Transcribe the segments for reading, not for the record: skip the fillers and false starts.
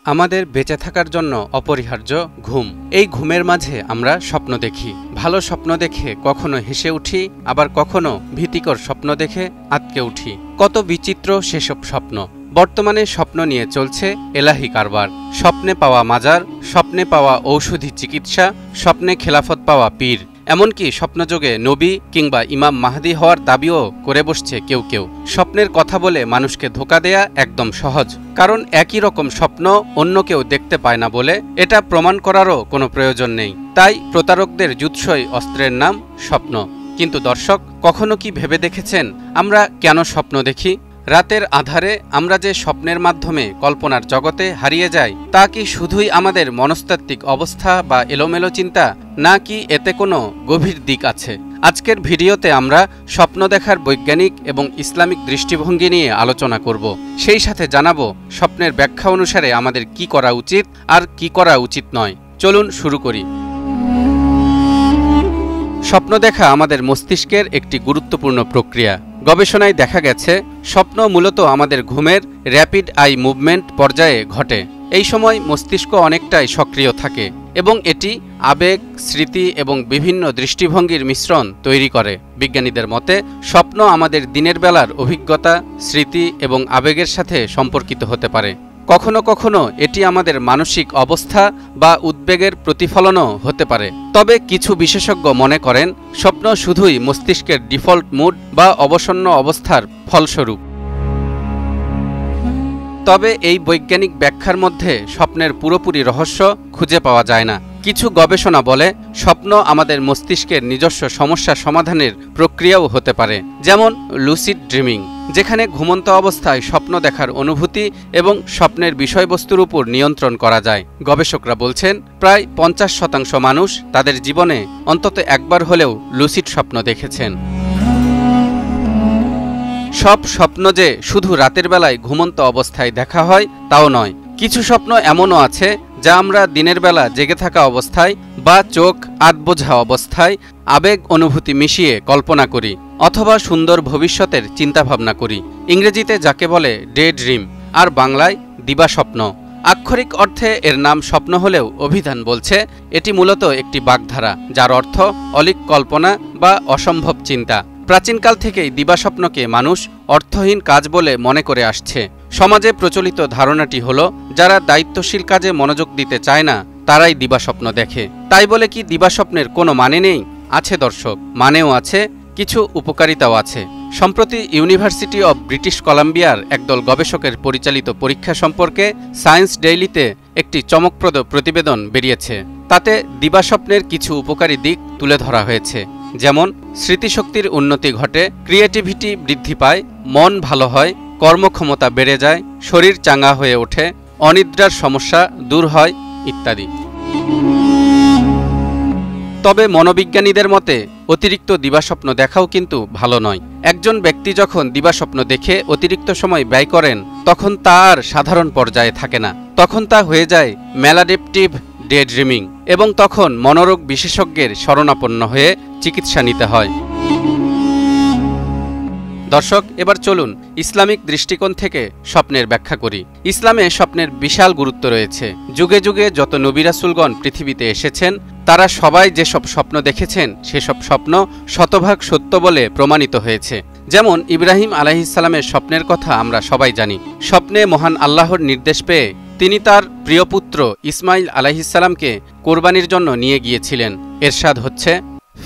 আমাদের বেঁচে থাকার জন্য অপরিহার্য ঘুম। এই ঘুমের মাঝে আমরা স্বপ্ন দেখি। ভালো স্বপ্ন দেখে কখনো হেসে উঠি, আবার কখনো ভীতিকর স্বপ্ন দেখে আঁতকে উঠি। কত বিচিত্র সেসব স্বপ্ন। বর্তমানে স্বপ্ন নিয়ে চলছে এলাহি কারবার। স্বপ্নে পাওয়া মাজার, স্বপ্নে পাওয়া ঔষধি চিকিৎসা, স্বপ্নে খেলাফত পাওয়া পীর, এমনকি স্বপ্নযোগে নবী কিংবা ইমাম মাহদী হওয়ার দাবিও করে বসছে কেউ কেউ। স্বপ্নের কথা বলে মানুষকে ধোঁকা দেয়া একদম সহজ, কারণ একই রকম স্বপ্ন অন্য কেউ দেখতে পায় না বলে এটা প্রমাণ করারও কোনো প্রয়োজন নেই। তাই প্রতারকদের জুৎসই অস্ত্রের নাম স্বপ্ন। কিন্তু দর্শক, কখনো কি ভেবে দেখেছেন আমরা কেন স্বপ্ন দেখি? রাতের আধারে আমরা যে স্বপ্নের মাধ্যমে কল্পনার জগতে হারিয়ে যাই, তা কি শুধুই আমাদের মনস্তাত্ত্বিক অবস্থা বা এলোমেলো চিন্তা, নাকি এতে কোনো গভীর দিক আছে? আজকের ভিডিওতে আমরা স্বপ্ন দেখার বৈজ্ঞানিক এবং ইসলামিক দৃষ্টিভঙ্গি নিয়ে আলোচনা করব। সেই সাথে জানাবো স্বপ্নের ব্যাখ্যা অনুসারে আমাদের কি করা উচিত আর কি করা উচিত নয়। চলুন শুরু করি। স্বপ্ন দেখা আমাদের মস্তিষ্কের একটি গুরুত্বপূর্ণ প্রক্রিয়া। গবেষণায় দেখা গেছে স্বপ্ন মূলত আমাদের ঘুমের র্যাপিড আই মুভমেন্ট পর্যায়ে ঘটে। এই সময় মস্তিষ্ক অনেকটাই সক্রিয় থাকে এবং এটি আবেগ, স্মৃতি এবং বিভিন্ন দৃষ্টিভঙ্গির মিশ্রণ তৈরি করে। বিজ্ঞানীদের মতে স্বপ্ন আমাদের দিনের বেলার অভিজ্ঞতা, স্মৃতি এবং আবেগের সাথে সম্পর্কিত হতে পারে। কখনো কখনো এটি আমাদের মানসিক অবস্থা বা উদ্বেগের প্রতিফলনও হতে পারে। তবে কিছু বিশেষজ্ঞ মনে করেন স্বপ্ন শুধুই মস্তিষ্কের ডিফল্ট মুড বা অবসন্ন অবস্থার ফলস্বরূপ। তবে এই বৈজ্ঞানিক ব্যাখ্যার মধ্যে স্বপ্নের পুরোপুরি রহস্য খুঁজে পাওয়া যায় না। কিছু গবেষণা বলে স্বপ্ন আমাদের মস্তিষ্কের নিজস্ব সমস্যা সমাধানের প্রক্রিয়াও হতে পারে, যেমন লুসিড ড্রিমিং, যেখানে ঘুমন্ত অবস্থায় স্বপ্ন দেখার অনুভূতি এবং স্বপ্নের বিষয়বস্তুর উপর নিয়ন্ত্রণ করা যায়। গবেষকরা বলছেন প্রায় 50% মানুষ তাদের জীবনে অন্তত একবার হলেও লুসিড স্বপ্ন দেখেছেন। সব স্বপ্ন যে শুধু রাতের বেলায় ঘুমন্ত অবস্থায় দেখা হয় তাও নয়। কিছু স্বপ্ন এমনও আছে যা আমরা দিনের বেলা জেগে থাকা অবস্থায় বা চোখ আধবোঝা অবস্থায় আবেগ অনুভূতি মিশিয়ে কল্পনা করি অথবা সুন্দর ভবিষ্যতের চিন্তাভাবনা করি। ইংরেজিতে যাকে বলে ডে ড্রিম, আর বাংলায় দিবাস্বপ্ন। আক্ষরিক অর্থে এর নাম স্বপ্ন হলেও অভিধান বলছে এটি মূলত একটি বাগধারা, যার অর্থ অলীক কল্পনা বা অসম্ভব চিন্তা। প্রাচীনকাল থেকেই দিবাস্বপ্নকে মানুষ অর্থহীন কাজ বলে মনে করে আসছে। সমাজে প্রচলিত ধারণাটি হলো যারা দায়িত্বশীল কাজে মনোযোগ দিতে চায় না তারাই দিবাস্বপ্ন দেখে। তাই বলে কি দিবাস্বপ্নের কোনো মানে নেই? আছে দর্শক, মানেও আছে, কিছু উপকারিতাও আছে। সম্প্রতি ইউনিভার্সিটি অব ব্রিটিশ কলাম্বিয়ার একদল গবেষকের পরিচালিত পরীক্ষা সম্পর্কে সায়েন্স ডেইলিতে একটি চমকপ্রদ প্রতিবেদন বেরিয়েছে। তাতে দিবাস্বপ্নের কিছু উপকারী দিক তুলে ধরা হয়েছে, যেমন স্মৃতিশক্তির উন্নতি ঘটে, ক্রিয়েটিভিটি বৃদ্ধি পায়, মন ভালো হয়, কর্মক্ষমতা বেড়ে যায়, শরীর চাঙ্গা হয়ে ওঠে, অনিদ্রার সমস্যা দূর হয় ইত্যাদি। তবে মনোবিজ্ঞানীদের মতে অতিরিক্ত দিবাস্বপ্ন দেখাও কিন্তু ভালো নয়। একজন ব্যক্তি যখন দিবাস্বপ্ন দেখে অতিরিক্ত সময় ব্যয় করেন তখন তা আর সাধারণ পর্যায়ে থাকে না, তখন তা হয়ে যায় ম্যালাডেপটিভ ডে ড্রিমিং, এবং তখন মনোরোগ বিশেষজ্ঞের শরণাপন্ন হয়ে চিকিৎসা নিতে হয়। দর্শক, এবার চলুন ইসলামিক দৃষ্টিকোণ থেকে স্বপ্নের ব্যাখ্যা করি। ইসলামে স্বপ্নের বিশাল গুরুত্ব রয়েছে। যুগে যুগে যত নবী রাসূলগণ পৃথিবীতে এসেছেন তারা সবাই যেসব স্বপ্ন দেখেছেন সেসব স্বপ্ন শতভাগ সত্য বলে প্রমাণিত হয়েছে। যেমন ইব্রাহিম আলাইহিসসালামের স্বপ্নের কথা আমরা সবাই জানি। স্বপ্নে মহান আল্লাহর নির্দেশ পেয়ে তিনি তার প্রিয় পুত্র ইসমাইল আলাইহিসসালামকে কোরবানির জন্য নিয়ে গিয়েছিলেন। এরশাদ হচ্ছে,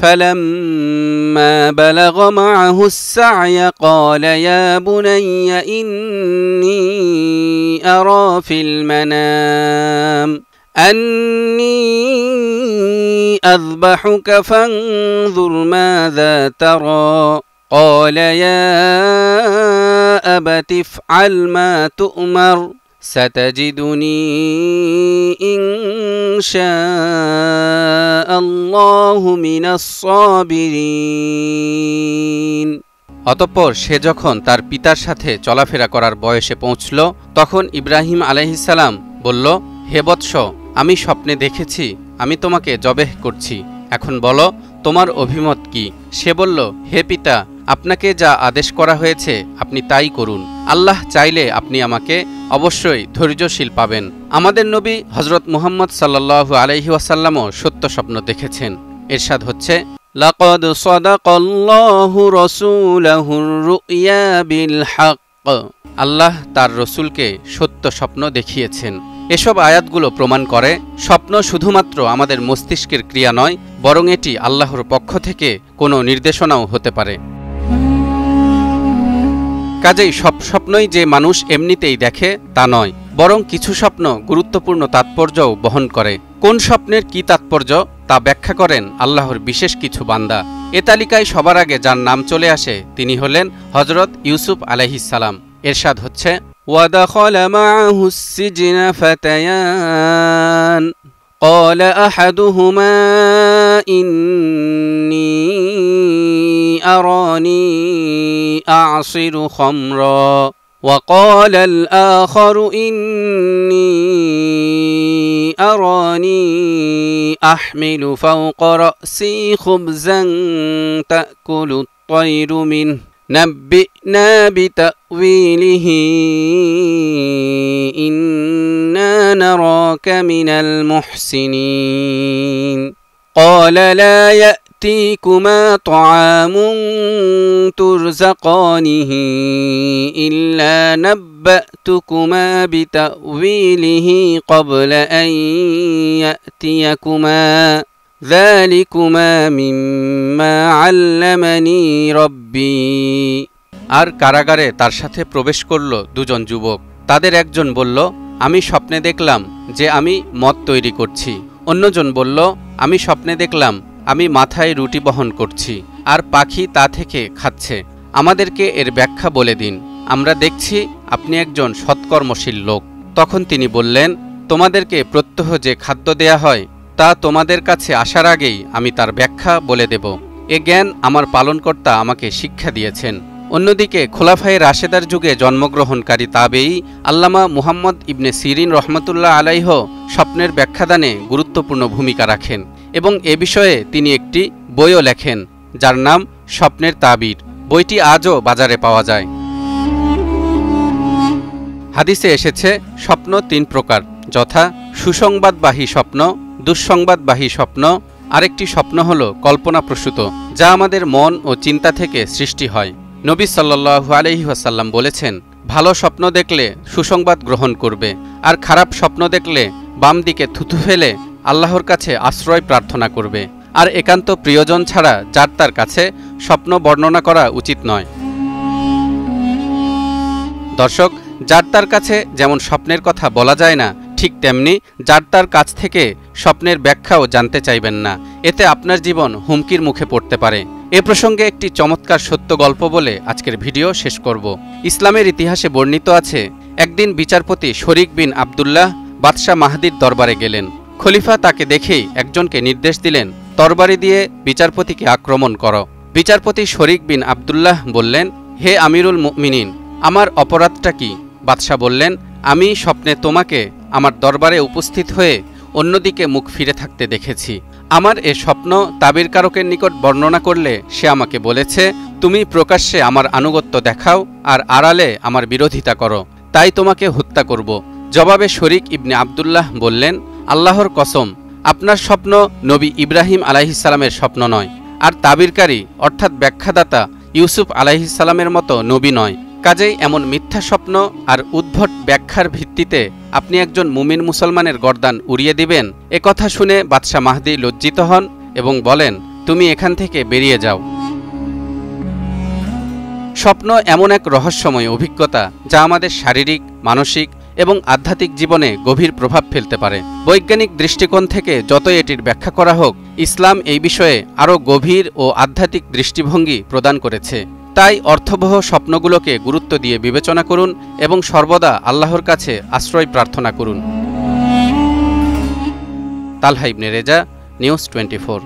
فَلَمَّا بَلَغَ مَعَهُ السَّعْيَ قَالَ يَا بُنَيَّ إِنِّي أَرَى فِي الْمَنَامِ أَنِّي أَذْبَحُكَ فَانظُرْ مَاذَا تَرَى قَالَ يَا أَبَتِ افْعَلْ مَا تُؤْمَرُ ستجدني إن شاء الله من الصابرين। অতঃপর সে যখন তার পিতার সাথে চলাফেরা করার বয়সে পৌঁছল তখন ইব্রাহিম আলাইহিসসালাম বলল, হে বৎস, আমি স্বপ্নে দেখেছি আমি তোমাকে জবেহ করছি, এখন বলো তোমার অভিমত কি? সে বলল, হে পিতা, আপনাকে যা আদেশ করা হয়েছে আপনি তাই করুন। আল্লাহ চাইলে আপনি আমাকে অবশ্যই ধৈর্যশীল পাবেন। আমাদের নবী হযরত মুহাম্মদ সাল্লাল্লাহু আলাইহি ওয়াসাল্লামও সত্য স্বপ্ন দেখেছেন। ইরশাদ হচ্ছে, লাকাদ সাদাকাল্লাহু রাসূলাহুর রুইয়া বিল হক। আল্লাহ তার রসুলকে সত্য স্বপ্ন দেখিয়েছেন। এসব আয়াতগুলো প্রমাণ করে স্বপ্ন শুধুমাত্র আমাদের মস্তিষ্কের ক্রিয়া নয়, বরং এটি আল্লাহর পক্ষ থেকে কোনো নির্দেশনাও হতে পারে। কাজেই সব স্বপ্নই যে মানুষ এমনিতেই দেখে তা নয়, বরং কিছু স্বপ্ন গুরুত্বপূর্ণ তাৎপর্যও বহন করে। কোন স্বপ্নের কি তাৎপর্য তা ব্যাখ্যা করেন আল্লাহর বিশেষ কিছু বান্দা। এ তালিকায় সবার আগে যার নাম চলে আসে তিনি হলেন হযরত ইউসুফ আলাইহিস সালাম। ইরশাদ হচ্ছে, ওয়াদাখালা মাআহুস সিজনা ফাতায়ান قال أحدهما إني أراني أعصر خمرا وقال الآخر إني أراني أحمل فوق رأسي خبزا تأكل الطير منه نبئنا بتأويله إنا نراك من المحسنين قال لا يأتيكما طعام ترزقانه إلا نبأتكما بتأويله قبل أن يأتيكما ذلكما مما علمني ربي। আর কারাগারে তার সাথে প্রবেশ করল দুজন যুবক। তাদের একজন বলল, আমি স্বপ্নে দেখলাম যে আমি মদ তৈরি করছি। অন্যজন বলল, আমি স্বপ্নে দেখলাম আমি মাথায় রুটি বহন করছি আর পাখি তা থেকে খাচ্ছে। আমাদেরকে এর ব্যাখ্যা বলে দিন, আমরা দেখছি আপনি একজন সৎকর্মশীল লোক। তখন তিনি বললেন, তোমাদেরকে প্রত্যহ যে খাদ্য দেয়া হয় তা তোমাদের কাছে আসার আগেই আমি তার ব্যাখ্যা বলে দেব। এ জ্ঞান আমার পালনকর্তা আমাকে শিক্ষা দিয়েছেন। অন্যদিকে খোলাফায়ে রাশেদার যুগে জন্মগ্রহণকারী তাবেঈ আল্লামা মুহাম্মদ ইবনে সিরিন রহমতুল্লাহ আলাইহ স্বপ্নের ব্যাখ্যাদানে গুরুত্বপূর্ণ ভূমিকা রাখেন এবং এ বিষয়ে তিনি একটি বইও লেখেন যার নাম স্বপ্নের তাবির। বইটি আজও বাজারে পাওয়া যায়। হাদিসে এসেছে স্বপ্ন তিন প্রকার, যথা সুসংবাদবাহী স্বপ্ন, দুঃসংবাদবাহী স্বপ্ন, আরেকটি স্বপ্ন হল কল্পনাপ্রসূত, যা আমাদের মন ও চিন্তা থেকে সৃষ্টি হয়। নবী সাল্লাল্লাহু আলাইহি ওয়াসাল্লাম বলেছেন, ভালো স্বপ্ন দেখলে সুসংবাদ গ্রহণ করবে, আর খারাপ স্বপ্ন দেখলে বাম দিকে থুথু ফেলে আল্লাহর কাছে আশ্রয় প্রার্থনা করবে। আর একান্ত প্রিয়জন ছাড়া যার তার কাছে স্বপ্ন বর্ণনা করা উচিত নয়। দর্শক, যার তার কাছে যেমন স্বপ্নের কথা বলা যায় না, ঠিক তেমনি যার তার কাছ থেকে স্বপ্নের ব্যাখ্যাও জানতে চাইবেন না, এতে আপনার জীবন হুমকির মুখে পড়তে পারে। এ প্রসঙ্গে একটি চমৎকার সত্য গল্প বলে আজকের ভিডিও শেষ করব। ইসলামের ইতিহাসে বর্ণিত আছে, একদিন বিচারপতি শরীক বিন আবদুল্লাহ বাদশাহ মাহদির দরবারে গেলেন। খলিফা তাকে দেখেই একজনকে নির্দেশ দিলেন, তরবারি দিয়ে বিচারপতিকে আক্রমণ করো। বিচারপতি শরীক বিন আবদুল্লাহ বললেন, হে আমিরুল মুমিনিন, আমার অপরাধটা কি? বাদশাহ বললেন, আমি স্বপ্নে তোমাকে আমার দরবারে উপস্থিত হয়ে অন্যদিকে মুখ ফিরে থাকতে দেখেছি। আমার এ স্বপ্ন তাবিরকারকের নিকট বর্ণনা করলে সে আমাকে বলেছে, তুমি প্রকাশ্যে আমার আনুগত্য দেখাও আর আড়ালে আমার বিরোধিতা করো, তাই তোমাকে হত্যা করব। জবাবে শরীক ইবনে আবদুল্লাহ বললেন, আল্লাহর কসম, আপনার স্বপ্ন নবী ইব্রাহিম আলাইহিস সালামের স্বপ্ন নয়, আর তাবিরকারী অর্থাৎ ব্যাখ্যাদাতা ইউসুফ আলাইহিস সালামের মতো নবী নয়। কাজেই এমন মিথ্যা স্বপ্ন আর উদ্ভট ব্যাখ্যার ভিত্তিতে আপনি একজন মুমিন মুসলমানের গর্দান উড়িয়ে দিবেন, এ কথা শুনে বাদশাহ মাহদী লজ্জিত হন এবং বলেন, তুমি এখান থেকে বেরিয়ে যাও। স্বপ্ন এমন এক রহস্যময় অভিজ্ঞতা যা আমাদের শারীরিক, মানসিক এবং আধ্যাত্মিক জীবনে গভীর প্রভাব ফেলতে পারে। বৈজ্ঞানিক দৃষ্টিকোণ থেকে যতই এটির ব্যাখ্যা করা হোক, ইসলাম এই বিষয়ে আরও গভীর ও আধ্যাত্মিক দৃষ্টিভঙ্গি প্রদান করেছে। তাই অর্থবহ স্বপ্নগুলোকে গুরুত্ব দিয়ে বিবেচনা করুন এবং সর্বদা আল্লাহর কাছে আশ্রয় প্রার্থনা করুন। তালহা ইবনে রেজা, নিউজ 24।